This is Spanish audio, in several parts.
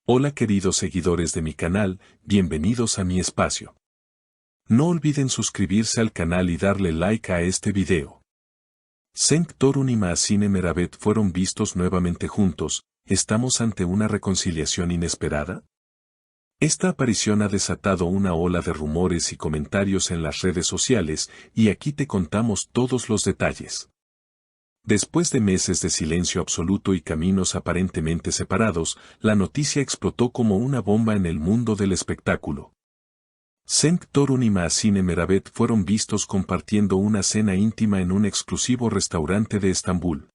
Hola queridos seguidores de mi canal, bienvenidos a mi espacio. No olviden suscribirse al canal y darle like a este video. Cenk Torun y Maazine Meravet fueron vistos nuevamente juntos. ¿Estamos ante una reconciliación inesperada? Esta aparición ha desatado una ola de rumores y comentarios en las redes sociales, y aquí te contamos todos los detalles. Después de meses de silencio absoluto y caminos aparentemente separados, la noticia explotó como una bomba en el mundo del espectáculo. Cenk Torun y Maazine Meravet fueron vistos compartiendo una cena íntima en un exclusivo restaurante de Estambul.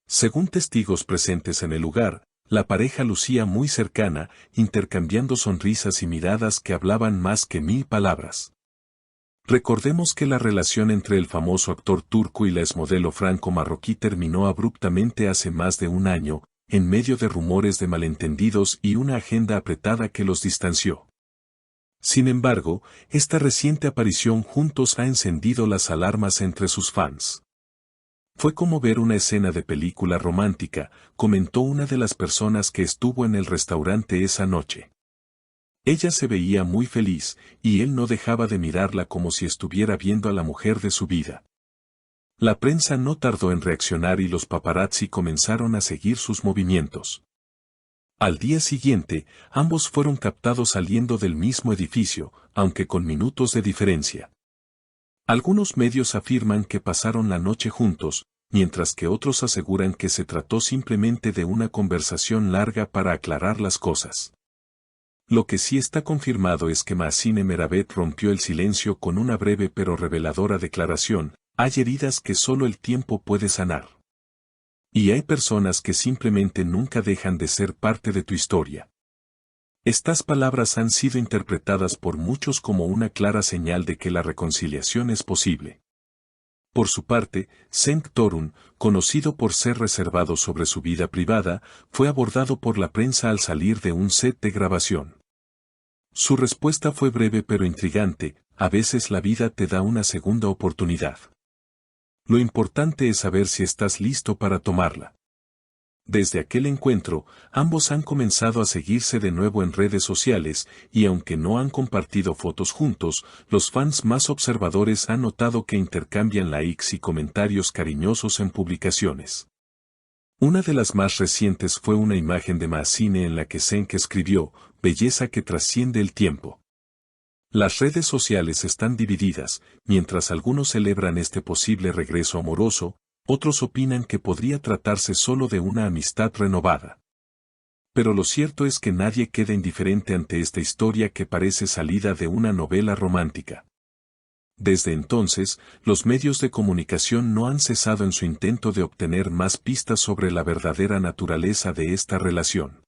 Según testigos presentes en el lugar, la pareja lucía muy cercana, intercambiando sonrisas y miradas que hablaban más que 1000 palabras. Recordemos que la relación entre el famoso actor turco y la exmodelo franco-marroquí terminó abruptamente hace más de un año, en medio de rumores de malentendidos y una agenda apretada que los distanció. Sin embargo, esta reciente aparición juntos ha encendido las alarmas entre sus fans. Fue como ver una escena de película romántica, comentó una de las personas que estuvo en el restaurante esa noche. Ella se veía muy feliz, y él no dejaba de mirarla como si estuviera viendo a la mujer de su vida. La prensa no tardó en reaccionar y los paparazzi comenzaron a seguir sus movimientos. Al día siguiente, ambos fueron captados saliendo del mismo edificio, aunque con minutos de diferencia. Algunos medios afirman que pasaron la noche juntos, mientras que otros aseguran que se trató simplemente de una conversación larga para aclarar las cosas. Lo que sí está confirmado es que Maazine Meravet rompió el silencio con una breve pero reveladora declaración: hay heridas que solo el tiempo puede sanar. Y hay personas que simplemente nunca dejan de ser parte de tu historia. Estas palabras han sido interpretadas por muchos como una clara señal de que la reconciliación es posible. Por su parte, Cenk Torun, conocido por ser reservado sobre su vida privada, fue abordado por la prensa al salir de un set de grabación. Su respuesta fue breve pero intrigante: a veces la vida te da una segunda oportunidad. Lo importante es saber si estás listo para tomarla. Desde aquel encuentro, ambos han comenzado a seguirse de nuevo en redes sociales, y aunque no han compartido fotos juntos, los fans más observadores han notado que intercambian likes y comentarios cariñosos en publicaciones. Una de las más recientes fue una imagen de Maazine en la que Cenk escribió: belleza que trasciende el tiempo. Las redes sociales están divididas, mientras algunos celebran este posible regreso amoroso, otros opinan que podría tratarse solo de una amistad renovada. Pero lo cierto es que nadie queda indiferente ante esta historia que parece salida de una novela romántica. Desde entonces, los medios de comunicación no han cesado en su intento de obtener más pistas sobre la verdadera naturaleza de esta relación.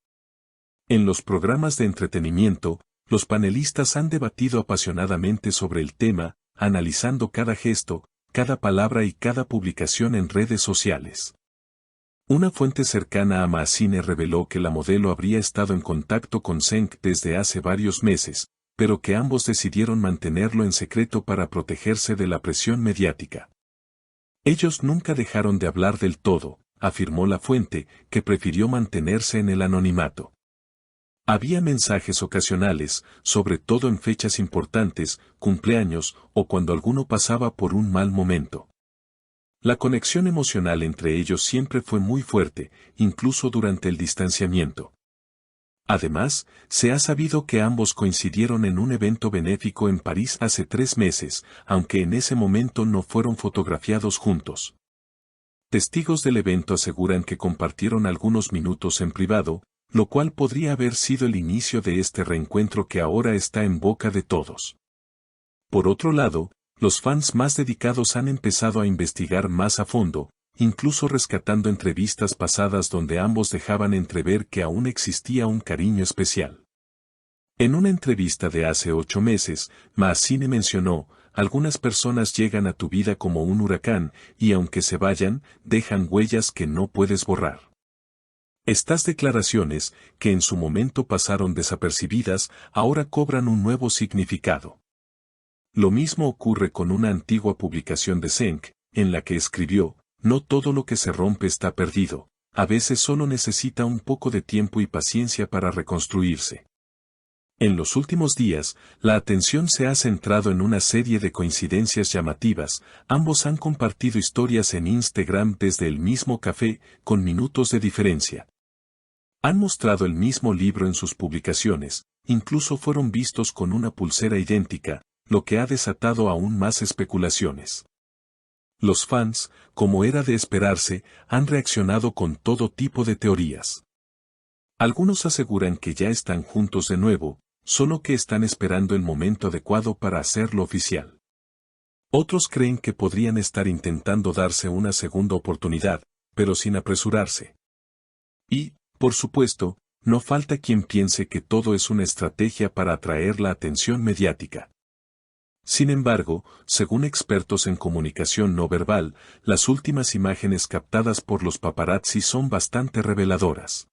En los programas de entretenimiento, los panelistas han debatido apasionadamente sobre el tema, analizando cada gesto, cada palabra y cada publicación en redes sociales. Una fuente cercana a Maazine reveló que la modelo habría estado en contacto con Cenk desde hace varios meses, pero que ambos decidieron mantenerlo en secreto para protegerse de la presión mediática. Ellos nunca dejaron de hablar del todo, afirmó la fuente, que prefirió mantenerse en el anonimato. Había mensajes ocasionales, sobre todo en fechas importantes, cumpleaños, o cuando alguno pasaba por un mal momento. La conexión emocional entre ellos siempre fue muy fuerte, incluso durante el distanciamiento. Además, se ha sabido que ambos coincidieron en un evento benéfico en París hace 3 meses, aunque en ese momento no fueron fotografiados juntos. Testigos del evento aseguran que compartieron algunos minutos en privado, lo cual podría haber sido el inicio de este reencuentro que ahora está en boca de todos. Por otro lado, los fans más dedicados han empezado a investigar más a fondo, incluso rescatando entrevistas pasadas donde ambos dejaban entrever que aún existía un cariño especial. En una entrevista de hace 8 meses, Maazine mencionó: algunas personas llegan a tu vida como un huracán, y aunque se vayan, dejan huellas que no puedes borrar. Estas declaraciones, que en su momento pasaron desapercibidas, ahora cobran un nuevo significado. Lo mismo ocurre con una antigua publicación de Cenk, en la que escribió: no todo lo que se rompe está perdido, a veces solo necesita un poco de tiempo y paciencia para reconstruirse. En los últimos días, la atención se ha centrado en una serie de coincidencias llamativas. Ambos han compartido historias en Instagram desde el mismo café, con minutos de diferencia. Han mostrado el mismo libro en sus publicaciones, incluso fueron vistos con una pulsera idéntica, lo que ha desatado aún más especulaciones. Los fans, como era de esperarse, han reaccionado con todo tipo de teorías. Algunos aseguran que ya están juntos de nuevo, solo que están esperando el momento adecuado para hacerlo oficial. Otros creen que podrían estar intentando darse una segunda oportunidad, pero sin apresurarse. Y, por supuesto, no falta quien piense que todo es una estrategia para atraer la atención mediática. Sin embargo, según expertos en comunicación no verbal, las últimas imágenes captadas por los paparazzi son bastante reveladoras.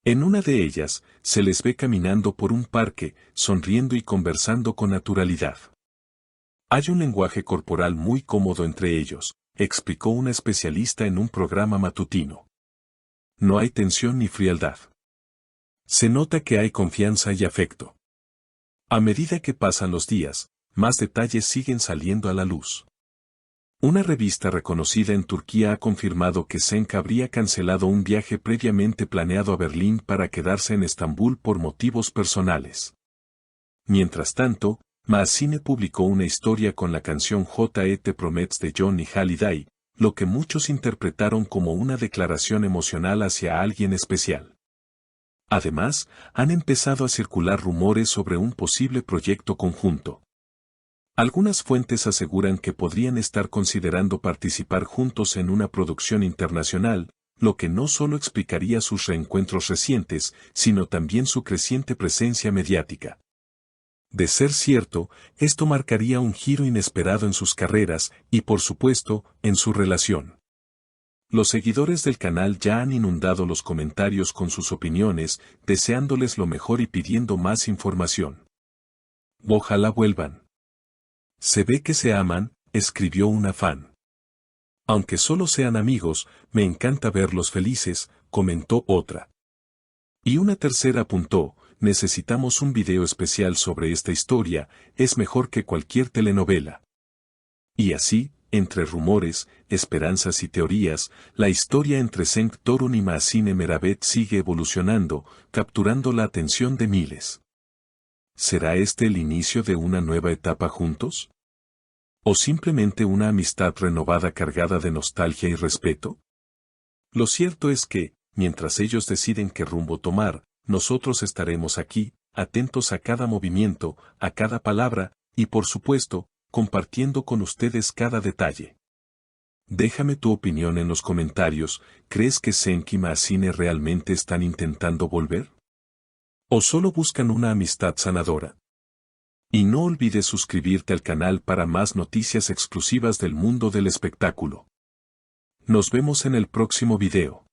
En una de ellas, se les ve caminando por un parque, sonriendo y conversando con naturalidad. Hay un lenguaje corporal muy cómodo entre ellos, explicó una especialista en un programa matutino. No hay tensión ni frialdad. Se nota que hay confianza y afecto. A medida que pasan los días, más detalles siguen saliendo a la luz. Una revista reconocida en Turquía ha confirmado que Cenk habría cancelado un viaje previamente planeado a Berlín para quedarse en Estambul por motivos personales. Mientras tanto, Maasine publicó una historia con la canción J.E.T. Promets de Johnny Hallyday, lo que muchos interpretaron como una declaración emocional hacia alguien especial. Además, han empezado a circular rumores sobre un posible proyecto conjunto. Algunas fuentes aseguran que podrían estar considerando participar juntos en una producción internacional, lo que no solo explicaría sus reencuentros recientes, sino también su creciente presencia mediática. De ser cierto, esto marcaría un giro inesperado en sus carreras y, por supuesto, en su relación. Los seguidores del canal ya han inundado los comentarios con sus opiniones, deseándoles lo mejor y pidiendo más información. Ojalá vuelvan. Se ve que se aman, escribió una fan. Aunque solo sean amigos, me encanta verlos felices, comentó otra. Y una tercera apuntó, necesitamos un video especial sobre esta historia, es mejor que cualquier telenovela. Y así, entre rumores, esperanzas y teorías, la historia entre Cenk Torun y Maasine Meravet sigue evolucionando, capturando la atención de miles. ¿Será este el inicio de una nueva etapa juntos? ¿O simplemente una amistad renovada cargada de nostalgia y respeto? Lo cierto es que, mientras ellos deciden qué rumbo tomar, nosotros estaremos aquí, atentos a cada movimiento, a cada palabra, y por supuesto, compartiendo con ustedes cada detalle. Déjame tu opinión en los comentarios, ¿crees que Cenk y Maasine realmente están intentando volver? ¿O solo buscan una amistad sanadora? Y no olvides suscribirte al canal para más noticias exclusivas del mundo del espectáculo. Nos vemos en el próximo video.